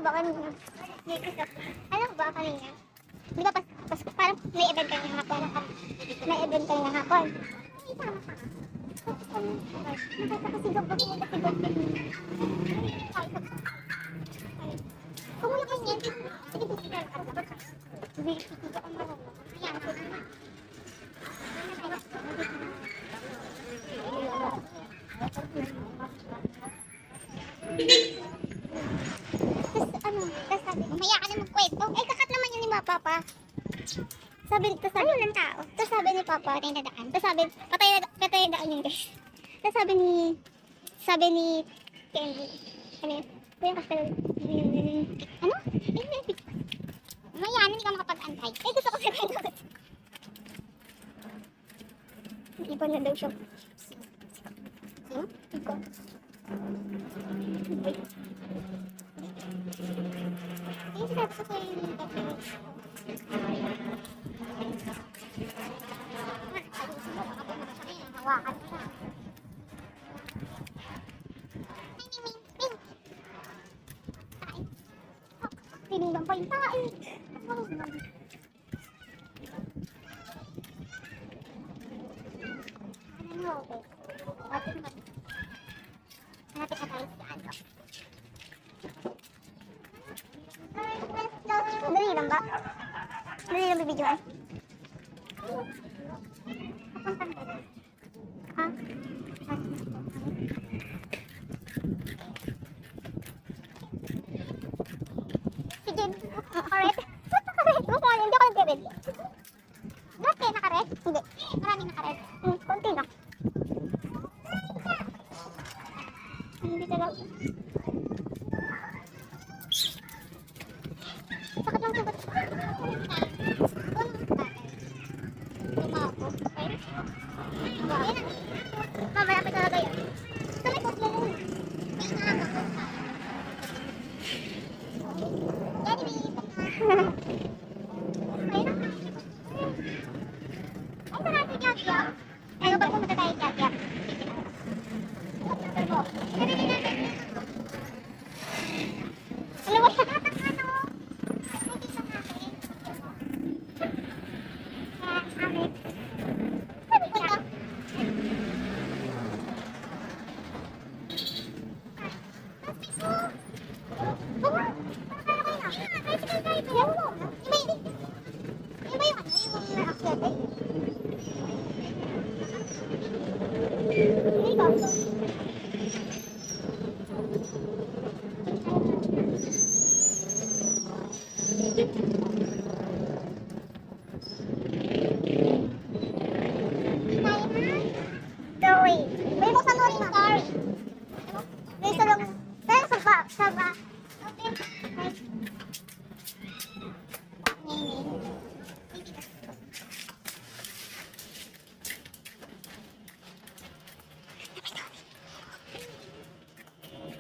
ba kanina? Alam mo ba kanina? Di ba parang may event kayo ng hapon? May event kayo ng hapon? Ay, tama ka. Nakakasigab ba kung nagkasigab ka? Kumuha ka niyan. Sige, sige, sige. Sige, ako marunong. Ayan, ako. Tapos sabi ko, maya ka na magkwento. Eh, kakat naman yun ni Papa. Sabi ng tao. Tapos sabi ni Papa, patay na daan. Tapos sabi, patay na daan yun guys. Tapos sabi ni Kenji, ano yun? Kuya Kastel, ano? Maya, hindi ka makapag-antay. Eh, gusto ko siya. Iba na daw siya. Iko. Yung sinabi ko sa'yo yung hawakan ka. Tinilang pa yung tayo. Hanapin na tayo sa ano. Dali lang ba? Dali lang bibidyoan. Ha? Sige, nakaret. Nakaret? Mukha hindi ako nag-red. Dati nakaret? Hindi. Maraming nakaret. Konti lang. Hindi talaga. Sakit lang sagot. Lumako. Mamalapit talaga yun. Tumikot mo muna. May nakakakot ka. Anyway. Ayun. Ay, sarado yag-yag. Ano ba pumunta tayo yag-yag? Alam mo siya natang ano? Hindi sa akin. Amin. Sabi ko na.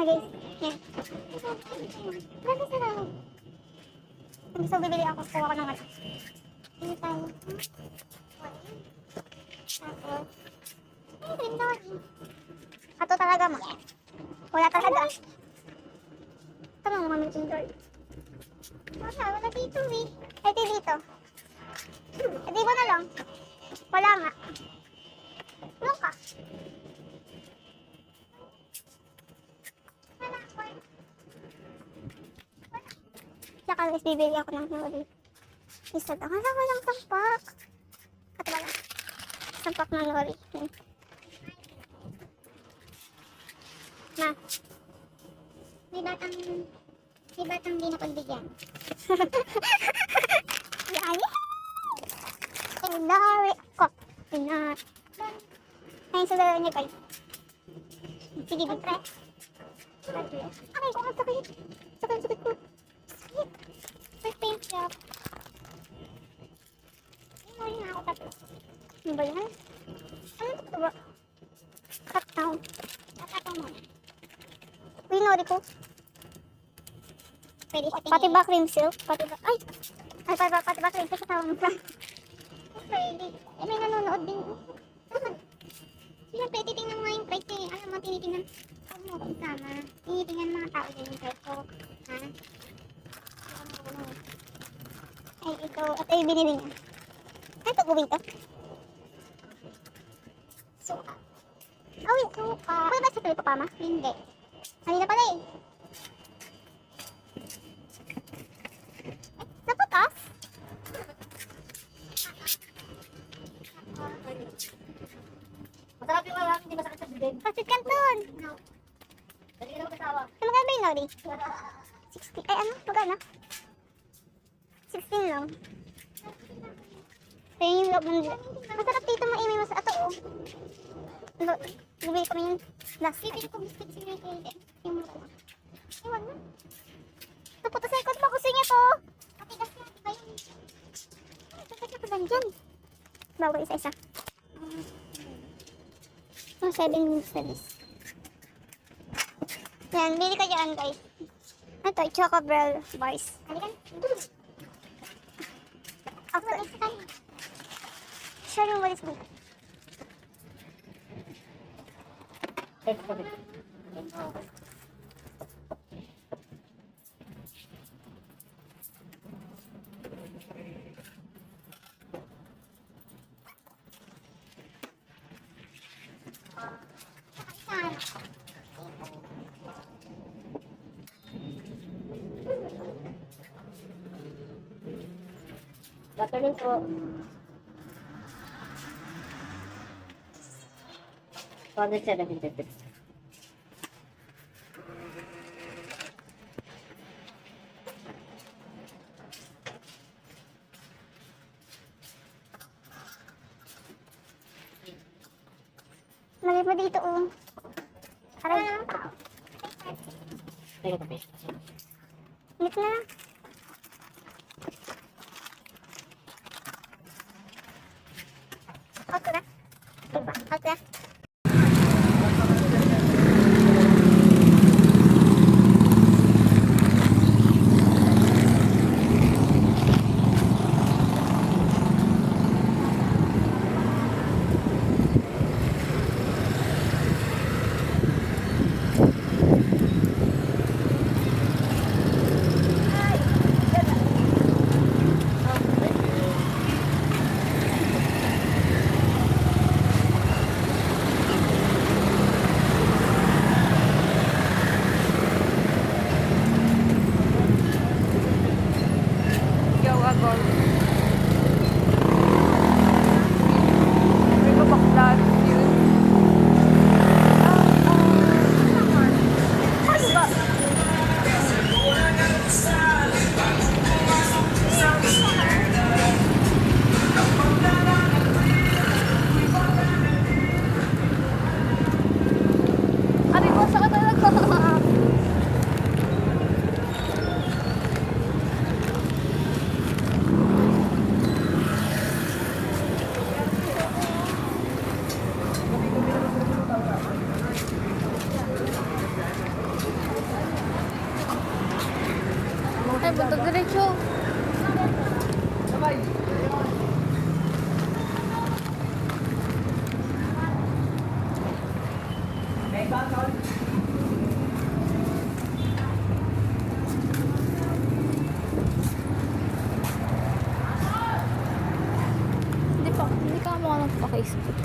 Guys, yan. Grabe sarap. So, bibili ako. Kuha ko ng ano. Bili tayo. Tapos, ay, cream doggy. Ato talaga mo. Wala talaga. Tama mo mamili cream doggy. Wala dito eh. Ay, dito. Di ba na lang? Wala nga. Ano ka? Saka guys, bibili ako ng nori. Isa lang. Hala, walang sampak. At wala. Sampak ng nori. Ma. May batang di napagbigyan. Yan. Nori ko. Pinat. Ayun sa dala niya guys. Sige, pre. Ay, kung ang sakit. Sakit ko. Sakit. First paint job. Hindi na ako tatlo. Ano ba yan? Ano ito ba? Cut down. Cut down mo. Uy, nori ko. Pwede siya tingin. Pati ba cream silk? Pati ba? Ay, pati ba cream silk? Kasama mo ka. Pwede. Eh, may nanonood din. Siyempre, titingnan mo nga yung price eh. Alam mo, tinitingnan. Huwag mo ako isama. Tinitingnan mga tao din yung price ko. Ha? So, at ay binili niya. Ay, ito, gawin to. Suka. Oh, wait, suka. Pwede ba sa tuloy pa, Mama? Hindi. Kanina pala eh. Napatas? Masarap yung maraming, hindi masakit sa bibig. Pasit Canton. Dali na mag-asawa. Ano magkano ba yung Lori? 60. Ay, ano? Magkano? 16 lang. Ito yung loob ng... Masarap dito mo may mas ato, oh. Bibili kami yung last. Bibili ko biscuit sila yung kaili. Yung mura na. Iwan na. Ito po, tapos ikot mo. Gusto niya to. Matigas na. Diba yung... Ito ko lang dyan. Bawa isa-isa. Oh, 7 minutes na this. Yan, bili ka dyan, guys. Ito, Choco Bell Bars. Halikan. After. Share yung walis mo. Afternoon po. Father 750. Lagay mo dito, oh. Aray. Teka, tabi. Init na lang. Out ko na. Out na. Ay, buntag diretso. Hindi ka mo nagpa-Facebook.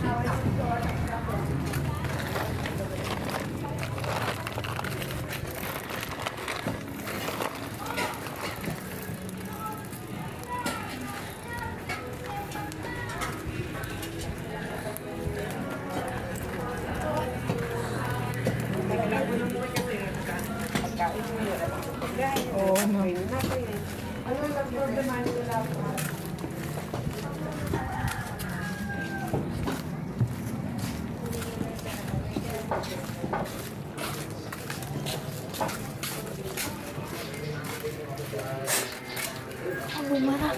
Ang bumara.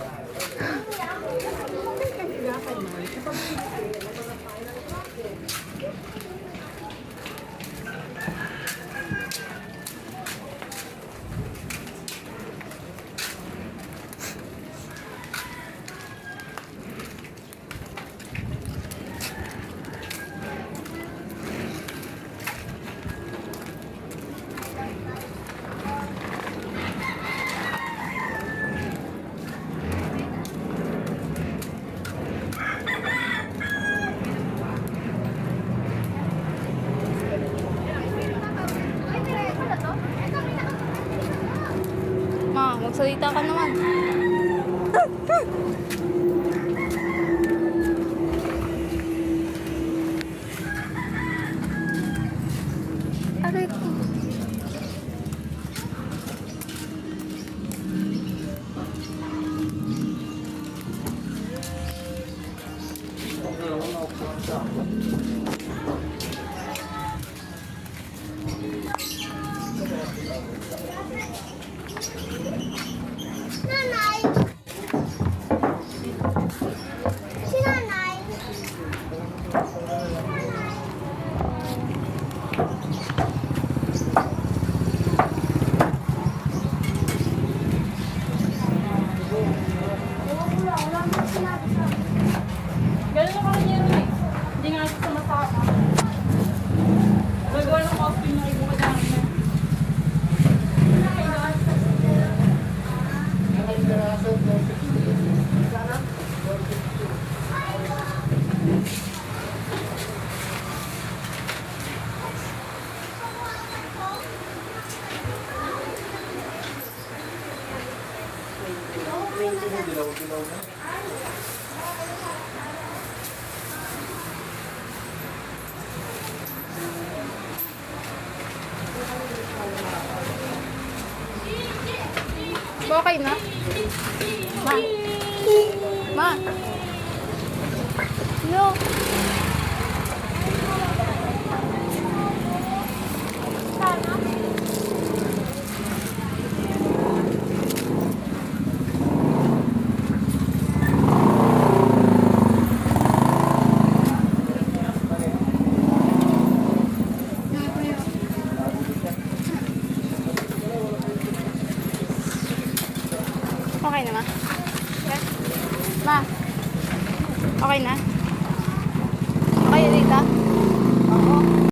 Magsalita ka naman. Aray ko. Nanay! Si nanay! Ganun na kami yun eh. Hindi nga ito sumasama. Gagawa ng costume na ibuka namin. Okay na? Ma. Ma. No. Okay na, ma? Ma? Okay na? Okay, dito?